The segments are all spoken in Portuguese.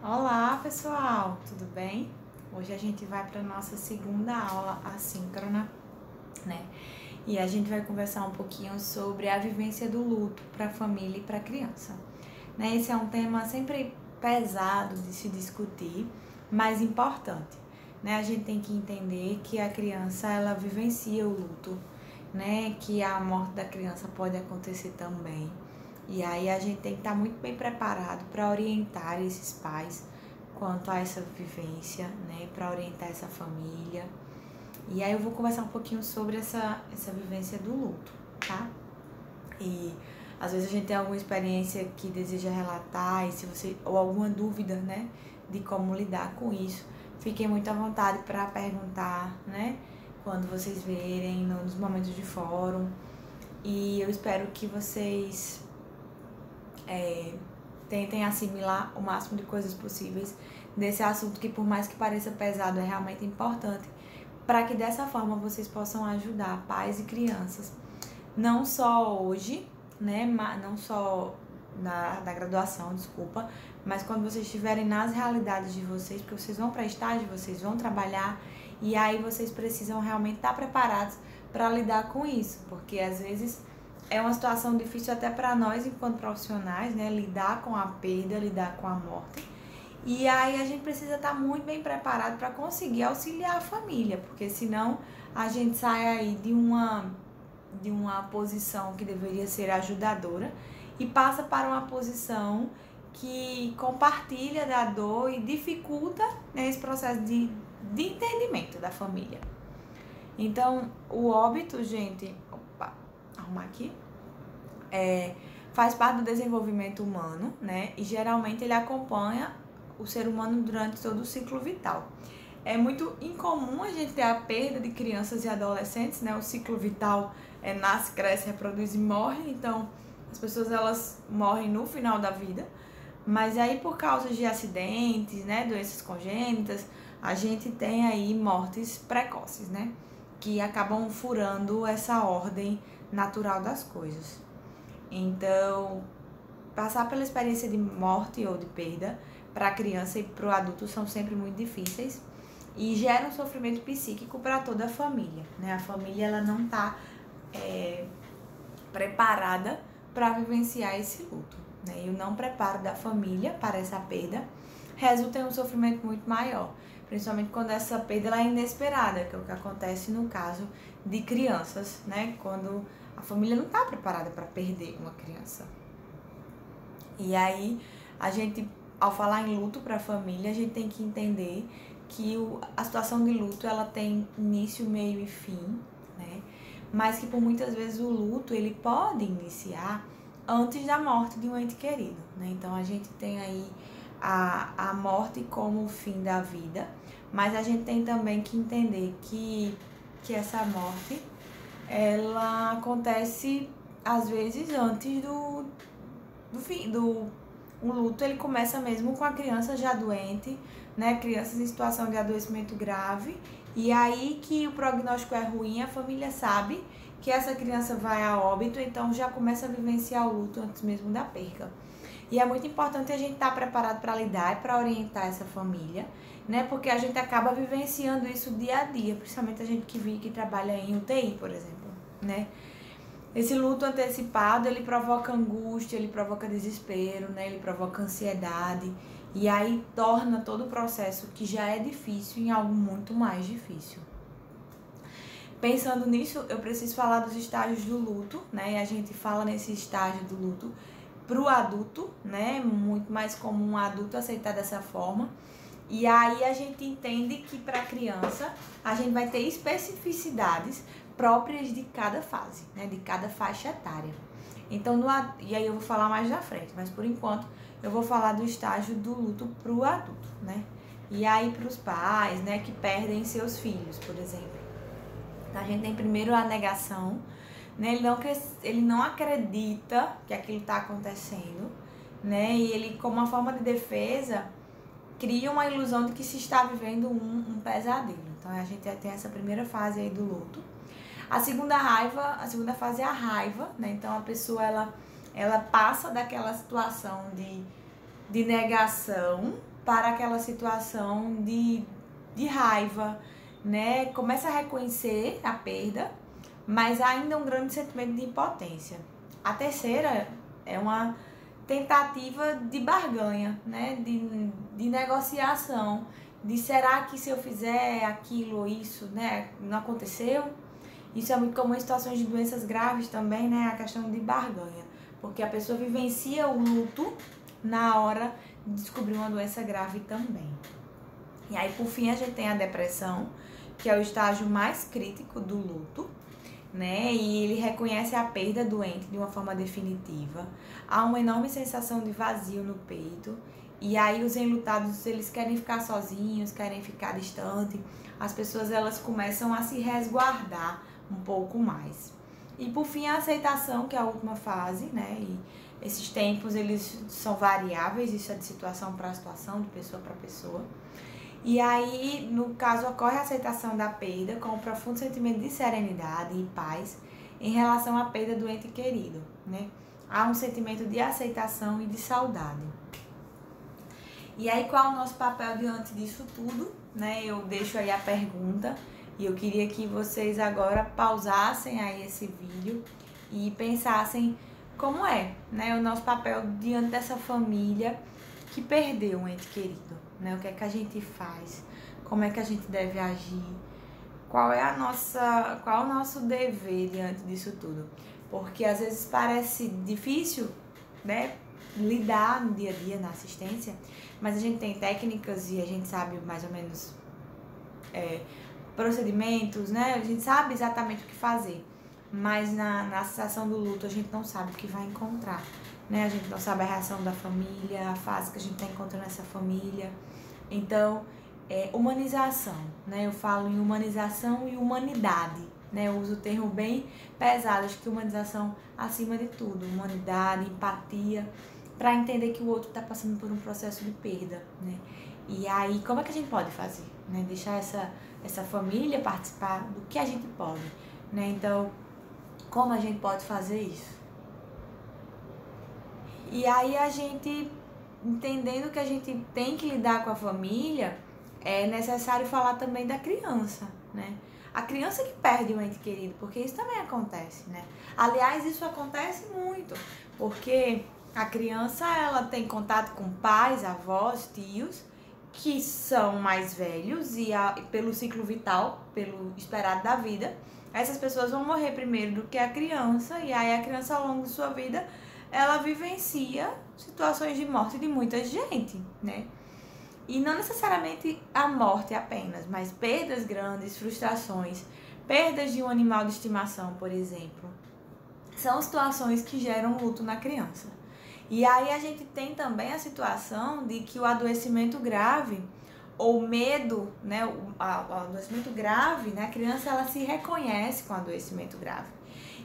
Olá pessoal, tudo bem? Hoje a gente vai para nossa segunda aula assíncrona, né? E a gente vai conversar um pouquinho sobre a vivência do luto para a família e para a criança, né? Esse é um tema sempre pesado de se discutir, mas importante, né? A gente tem que entender que a criança ela vivencia o luto, né? Que a morte da criança pode acontecer também. E aí a gente tem que estar muito bem preparado para orientar esses pais quanto a essa vivência, né, para orientar essa família. E aí eu vou conversar um pouquinho sobre essa vivência do luto, tá? E às vezes a gente tem alguma experiência que deseja relatar e se você ou alguma dúvida, né, de como lidar com isso, fiquem muito à vontade para perguntar, né, quando vocês verem nos momentos de fórum. E eu espero que vocês tentem assimilar o máximo de coisas possíveis desse assunto que, por mais que pareça pesado, é realmente importante, para que dessa forma vocês possam ajudar pais e crianças, não só hoje, né, não só na graduação, desculpa, mas quando vocês estiverem nas realidades de vocês, porque vocês vão para estágio, vocês vão trabalhar, e aí vocês precisam realmente estar preparados para lidar com isso, porque às vezes é uma situação difícil até para nós enquanto profissionais, né, lidar com a perda, lidar com a morte. E aí a gente precisa estar muito bem preparado para conseguir auxiliar a família, porque senão a gente sai aí de uma posição que deveria ser ajudadora e passa para uma posição que compartilha da dor e dificulta, né, esse processo de entendimento da família. Então, o óbito, gente, arrumar aqui, faz parte do desenvolvimento humano, né? E geralmente ele acompanha o ser humano durante todo o ciclo vital. É muito incomum a gente ter a perda de crianças e adolescentes, né? O ciclo vital nasce, cresce, reproduz e morre. Então, as pessoas elas morrem no final da vida. Mas aí, por causa de acidentes, né? Doenças congênitas, a gente tem aí mortes precoces, né? Que acabam furando essa ordem natural das coisas. Então, passar pela experiência de morte ou de perda para a criança e para o adulto são sempre muito difíceis e geram um sofrimento psíquico para toda a família, né? A família ela não está preparada para vivenciar esse luto, né? E o não preparo da família para essa perda resulta em um sofrimento muito maior, principalmente quando essa perda ela é inesperada, que é o que acontece no caso de crianças, né? Quando a família não está preparada para perder uma criança. E aí, a gente, ao falar em luto para a família, a gente tem que entender que a situação de luto ela tem início, meio e fim, né? Mas que por muitas vezes o luto ele pode iniciar antes da morte de um ente querido, né? Então a gente tem aí a morte como o fim da vida, mas a gente tem também que entender que essa morte ela acontece às vezes antes do fim, o luto ele começa mesmo com a criança já doente, né? Crianças em situação de adoecimento grave. E aí que o prognóstico é ruim, a família sabe que essa criança vai a óbito, então já começa a vivenciar o luto antes mesmo da perca. E é muito importante a gente estar preparado para lidar e para orientar essa família, né? Porque a gente acaba vivenciando isso dia a dia, principalmente a gente que trabalha em UTI, por exemplo, né? Esse luto antecipado, ele provoca angústia, ele provoca desespero, né? Ele provoca ansiedade e aí torna todo o processo que já é difícil em algo muito mais difícil. Pensando nisso, eu preciso falar dos estágios do luto, né? E a gente fala nesse estágio do luto pro adulto, né? Muito mais comum um adulto aceitar dessa forma. E aí a gente entende que para a criança a gente vai ter especificidades próprias de cada fase, né? De cada faixa etária. Então, e aí eu vou falar mais na frente, mas por enquanto eu vou falar do estágio do luto pro adulto, né? E aí para os pais, né, que perdem seus filhos, por exemplo. A gente tem primeiro a negação, né? Ele não acredita que aquilo está acontecendo, né? E ele, como uma forma de defesa, cria uma ilusão de que se está vivendo um pesadelo. Então a gente tem essa primeira fase aí do luto. A segunda fase é a raiva, né? Então a pessoa ela passa daquela situação de negação para aquela situação de raiva, né? Começa a reconhecer a perda, mas ainda um grande sentimento de impotência. A terceira é uma tentativa de barganha, né? De negociação, de será que se eu fizer aquilo ou isso, né, não aconteceu? Isso é muito comum em situações de doenças graves também, né? A questão de barganha, porque a pessoa vivencia o luto na hora de descobrir uma doença grave também. E aí, por fim, a gente tem a depressão, que é o estágio mais crítico do luto, né? E ele reconhece a perda doente de uma forma definitiva. Há uma enorme sensação de vazio no peito. E aí os enlutados, eles querem ficar sozinhos, querem ficar distante. As pessoas, elas começam a se resguardar um pouco mais. E por fim, a aceitação, que é a última fase, né? E esses tempos, eles são variáveis, isso é de situação para situação, de pessoa para pessoa. E aí, no caso, ocorre a aceitação da perda com um profundo sentimento de serenidade e paz em relação à perda do ente querido, né? Há um sentimento de aceitação e de saudade. E aí, qual é o nosso papel diante disso tudo, né? Eu deixo aí a pergunta e eu queria que vocês agora pausassem aí esse vídeo e pensassem como é, né, o nosso papel diante dessa família que perdeu um ente querido, né? O que é que a gente faz? Como é que a gente deve agir? Qual é o nosso dever diante disso tudo? Porque às vezes parece difícil, né, lidar no dia a dia na assistência, mas a gente tem técnicas e a gente sabe mais ou menos procedimentos, né? A gente sabe exatamente o que fazer, mas na situação do luto a gente não sabe o que vai encontrar, né? A gente não sabe a reação da família, a fase que a gente está encontrando essa família. Então, humanização, né? Eu falo em humanização e humanidade, né? Eu uso o termo bem pesado, acho que humanização acima de tudo, humanidade, empatia, para entender que o outro está passando por um processo de perda, né? E aí, como é que a gente pode fazer, né? Deixar essa família participar do que a gente pode, né? Então, como a gente pode fazer isso? E aí a gente, entendendo que a gente tem que lidar com a família, é necessário falar também da criança, né? A criança que perde um ente querido, porque isso também acontece, né? Aliás, isso acontece muito, porque a criança, ela tem contato com pais, avós, tios, que são mais velhos e pelo ciclo vital, pelo esperado da vida, essas pessoas vão morrer primeiro do que a criança, e aí a criança, ao longo de sua vida, ela vivencia situações de morte de muita gente, né? E não necessariamente a morte apenas, mas perdas grandes, frustrações, perdas de um animal de estimação, por exemplo, são situações que geram luto na criança. E aí a gente tem também a situação de que o adoecimento grave ou medo, né, o adoecimento grave, né, a criança, ela se reconhece com o adoecimento grave.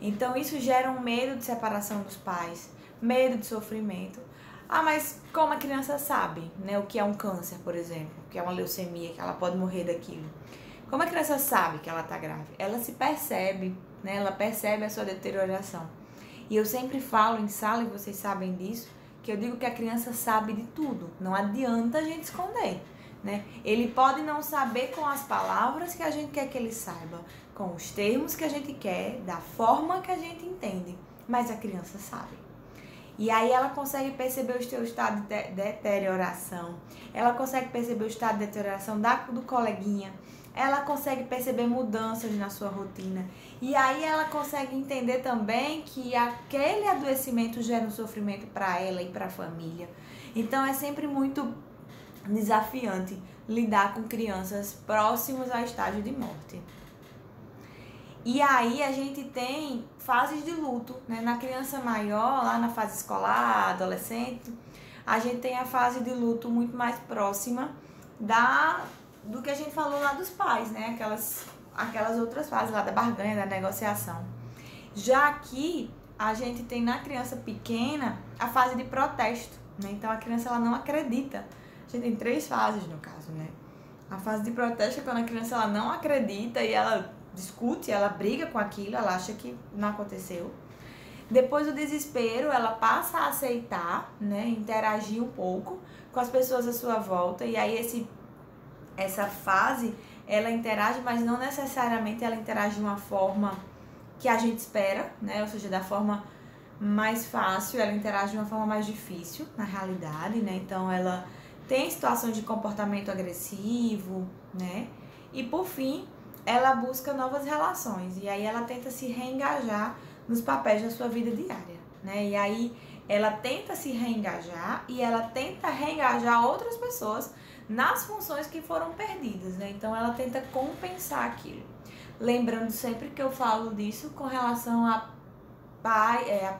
Então isso gera um medo de separação dos pais, medo de sofrimento. Ah, mas como a criança sabe, né, o que é um câncer, por exemplo, que é uma leucemia, que ela pode morrer daquilo? Como a criança sabe que ela está grave? Ela se percebe, né, ela percebe a sua deterioração. E eu sempre falo em sala, e vocês sabem disso, que eu digo que a criança sabe de tudo. Não adianta a gente esconder, né? Ele pode não saber com as palavras que a gente quer que ele saiba, com os termos que a gente quer, da forma que a gente entende, mas a criança sabe. E aí ela consegue perceber o seu estado de deterioração, ela consegue perceber o estado de deterioração do coleguinha, ela consegue perceber mudanças na sua rotina. E aí ela consegue entender também que aquele adoecimento gera um sofrimento para ela e para a família. Então é sempre muito desafiante lidar com crianças próximas ao estágio de morte. E aí a gente tem fases de luto, né? Na criança maior, lá na fase escolar, adolescente, a gente tem a fase de luto muito mais próxima do que a gente falou lá dos pais, né? Aquelas outras fases lá da barganha, da negociação. Já aqui, a gente tem na criança pequena a fase de protesto, né? Então a criança, ela não acredita. A gente tem 3 fases no caso, né? A fase de protesto é quando a criança, ela não acredita e ela discute, ela briga com aquilo, ela acha que não aconteceu. Depois do desespero, ela passa a aceitar, né? Interagir um pouco com as pessoas à sua volta. E aí essa fase, ela interage, mas não necessariamente ela interage de uma forma que a gente espera, né? Ou seja, da forma mais fácil, ela interage de uma forma mais difícil, na realidade, né? Então, ela tem situações de comportamento agressivo, né? E, por fim, ela busca novas relações. E aí, ela tenta se reengajar nos papéis da sua vida diária, né? E aí, ela tenta se reengajar e ela tenta reengajar outras pessoas nas funções que foram perdidas, né? Então, ela tenta compensar aquilo. Lembrando sempre que eu falo disso com relação a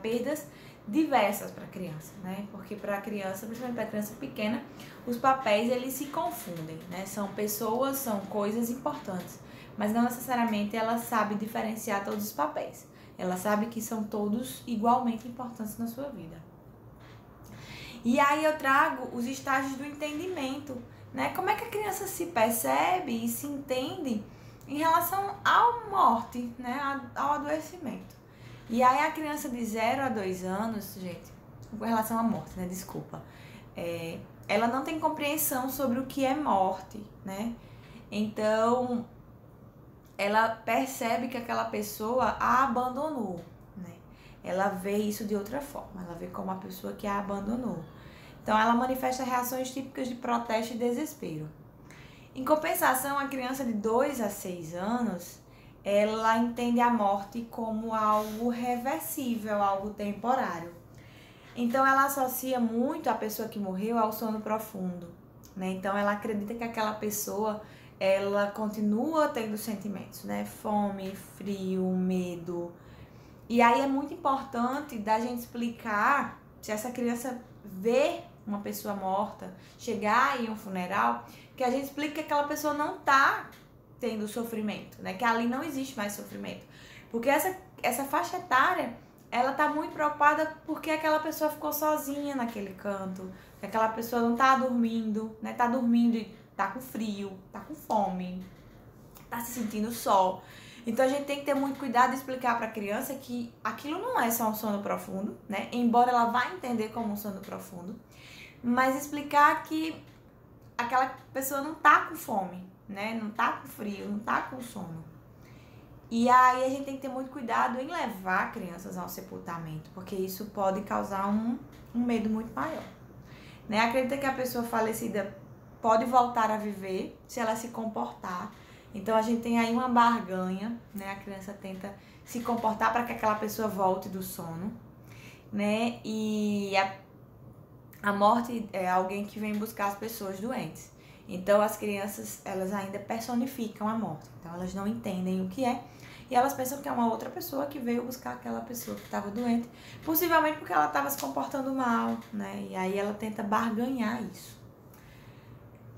perdas diversas para a criança, né? Porque para a criança, principalmente para a criança pequena, os papéis eles se confundem, né? São pessoas, são coisas importantes, mas não necessariamente ela sabe diferenciar todos os papéis. Ela sabe que são todos igualmente importantes na sua vida. E aí eu trago os estágios do entendimento, né? Como é que a criança se percebe e se entende em relação à morte, né? Ao adoecimento. E aí a criança de 0 a 2 anos, gente, com relação à morte, né? Desculpa. Ela não tem compreensão sobre o que é morte, né? Então, ela percebe que aquela pessoa a abandonou, né? Ela vê isso de outra forma, ela vê como a pessoa que a abandonou. Então, ela manifesta reações típicas de protesto e desespero. Em compensação, a criança de 2 a 6 anos, ela entende a morte como algo reversível, algo temporário. Então, ela associa muito a pessoa que morreu ao sono profundo, né? Então, ela acredita que aquela pessoa, ela continua tendo sentimentos, né? Fome, frio, medo. E aí é muito importante da gente explicar, se essa criança vê uma pessoa morta, chegar em um funeral, que a gente explica que aquela pessoa não tá tendo sofrimento, né? Que ali não existe mais sofrimento. Porque essa faixa etária, ela tá muito preocupada porque aquela pessoa ficou sozinha naquele canto, que aquela pessoa não tá dormindo, né? Tá dormindo e tá com frio, tá com fome, tá se sentindo só. Então a gente tem que ter muito cuidado de explicar para a criança que aquilo não é só um sono profundo, né? Embora ela vá entender como um sono profundo, mas explicar que aquela pessoa não tá com fome, né? Não tá com frio, não tá com sono. E aí a gente tem que ter muito cuidado em levar crianças ao sepultamento, porque isso pode causar um medo muito maior, né? Acredita que a pessoa falecida pode voltar a viver se ela se comportar. Então a gente tem aí uma barganha, né? A criança tenta se comportar para que aquela pessoa volte do sono, né? E a morte é alguém que vem buscar as pessoas doentes. Então as crianças, elas ainda personificam a morte. Então elas não entendem o que é e elas pensam que é uma outra pessoa que veio buscar aquela pessoa que estava doente, possivelmente porque ela estava se comportando mal, né? E aí ela tenta barganhar isso.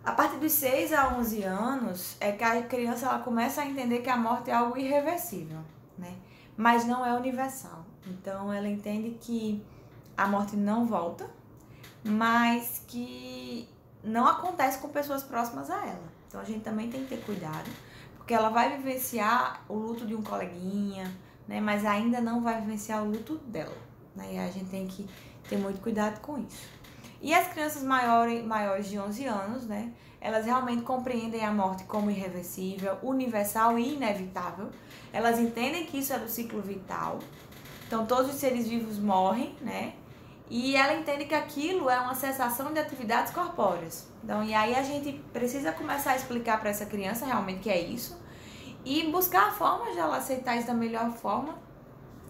A partir dos 6 a 11 anos é que a criança ela começa a entender que a morte é algo irreversível, né? Mas não é universal. Então ela entende que a morte não volta, mas que não acontece com pessoas próximas a ela. Então a gente também tem que ter cuidado, porque ela vai vivenciar o luto de um coleguinha, né? Mas ainda não vai vivenciar o luto dela, né? E a gente tem que ter muito cuidado com isso. E as crianças maiores de 11 anos, né? Elas realmente compreendem a morte como irreversível, universal e inevitável. Elas entendem que isso é do ciclo vital. Então todos os seres vivos morrem, né? E ela entende que aquilo é uma cessação de atividades corpóreas. Então, e aí a gente precisa começar a explicar para essa criança realmente que é isso e buscar formas de ela aceitar isso da melhor forma,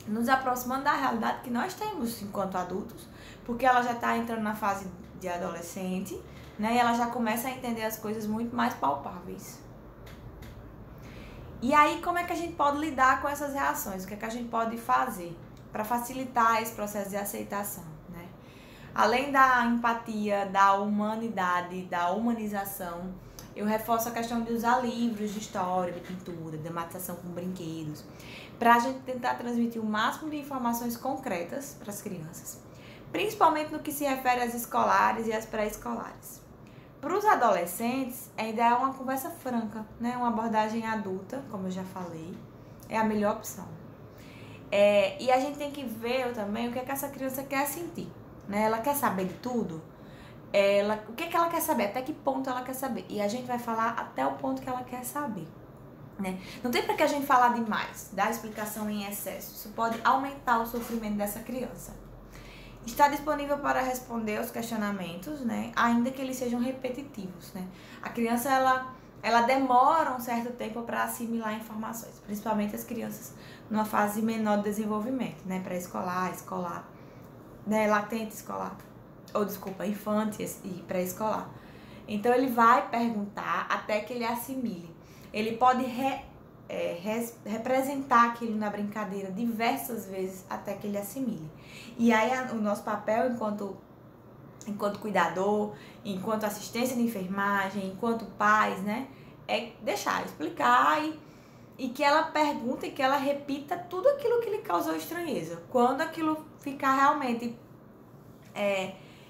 nos aproximando da realidade que nós temos enquanto adultos, porque ela já está entrando na fase de adolescente, né? E ela já começa a entender as coisas muito mais palpáveis. E aí, como é que a gente pode lidar com essas reações? O que é que a gente pode fazer para facilitar esse processo de aceitação? Além da empatia, da humanidade, da humanização, eu reforço a questão de usar livros de história, de pintura, de dramatização com brinquedos, para a gente tentar transmitir o máximo de informações concretas para as crianças, principalmente no que se refere às escolares e às pré-escolares. Para os adolescentes, ainda é uma conversa franca, né? Uma abordagem adulta, como eu já falei, é a melhor opção. E a gente tem que ver também o que é que essa criança quer sentir. Né? Ela quer saber de tudo? o que ela quer saber, até que ponto ela quer saber. E a gente vai falar até o ponto que ela quer saber. Né? Não tem pra que a gente falar demais, dar explicação em excesso. Isso pode aumentar o sofrimento dessa criança. Está disponível para responder aos questionamentos, né? Ainda que eles sejam repetitivos. Né? A criança ela demora um certo tempo para assimilar informações, principalmente as crianças numa fase menor de desenvolvimento, né? Pré-escolar, escolar, né? Latente escolar, ou desculpa, infante e pré-escolar. Então ele vai perguntar até que ele assimile. Ele pode representar aquilo na brincadeira diversas vezes até que ele assimile. E aí o nosso papel enquanto cuidador, enquanto assistência de enfermagem, enquanto pais, né, é deixar, explicar e que ela pergunte e que ela repita tudo aquilo que lhe causou estranheza. Quando aquilo ficar realmente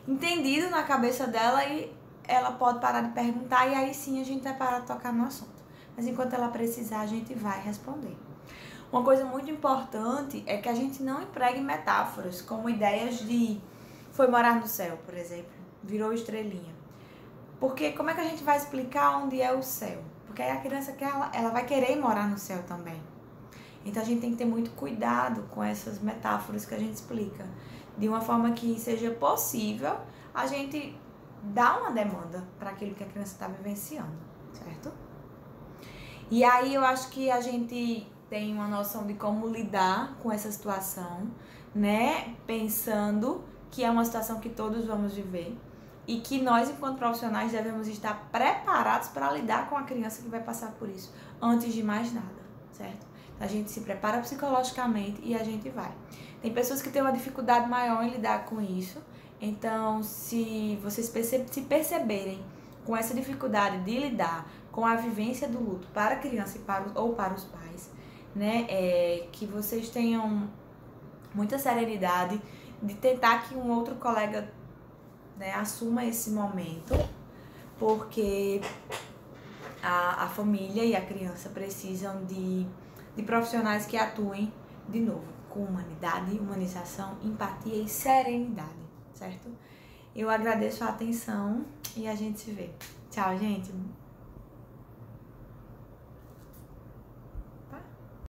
entendido na cabeça dela, e ela pode parar de perguntar e aí sim a gente vai parar de tocar no assunto. Mas enquanto ela precisar, a gente vai responder. Uma coisa muito importante é que a gente não empregue metáforas como ideias de foi morar no céu, por exemplo, virou estrelinha. Porque como é que a gente vai explicar onde é o céu? Porque aí a criança ela vai querer morar no céu também. Então a gente tem que ter muito cuidado com essas metáforas que a gente explica. De uma forma que seja possível a gente dar uma demanda para aquilo que a criança está vivenciando, certo? E aí eu acho que a gente tem uma noção de como lidar com essa situação, né? Pensando que é uma situação que todos vamos viver e que nós, enquanto profissionais, devemos estar preparados para lidar com a criança que vai passar por isso, antes de mais nada, certo? A gente se prepara psicologicamente e a gente vai. Tem pessoas que têm uma dificuldade maior em lidar com isso, então se vocês se perceberem com essa dificuldade de lidar com a vivência do luto para a criança ou para os pais, né, que vocês tenham muita serenidade de tentar que um outro colega, né, assuma esse momento, porque a família e a criança precisam de profissionais que atuem, de novo, com humanidade, humanização, empatia e serenidade, certo? Eu agradeço a atenção e a gente se vê. Tchau, gente!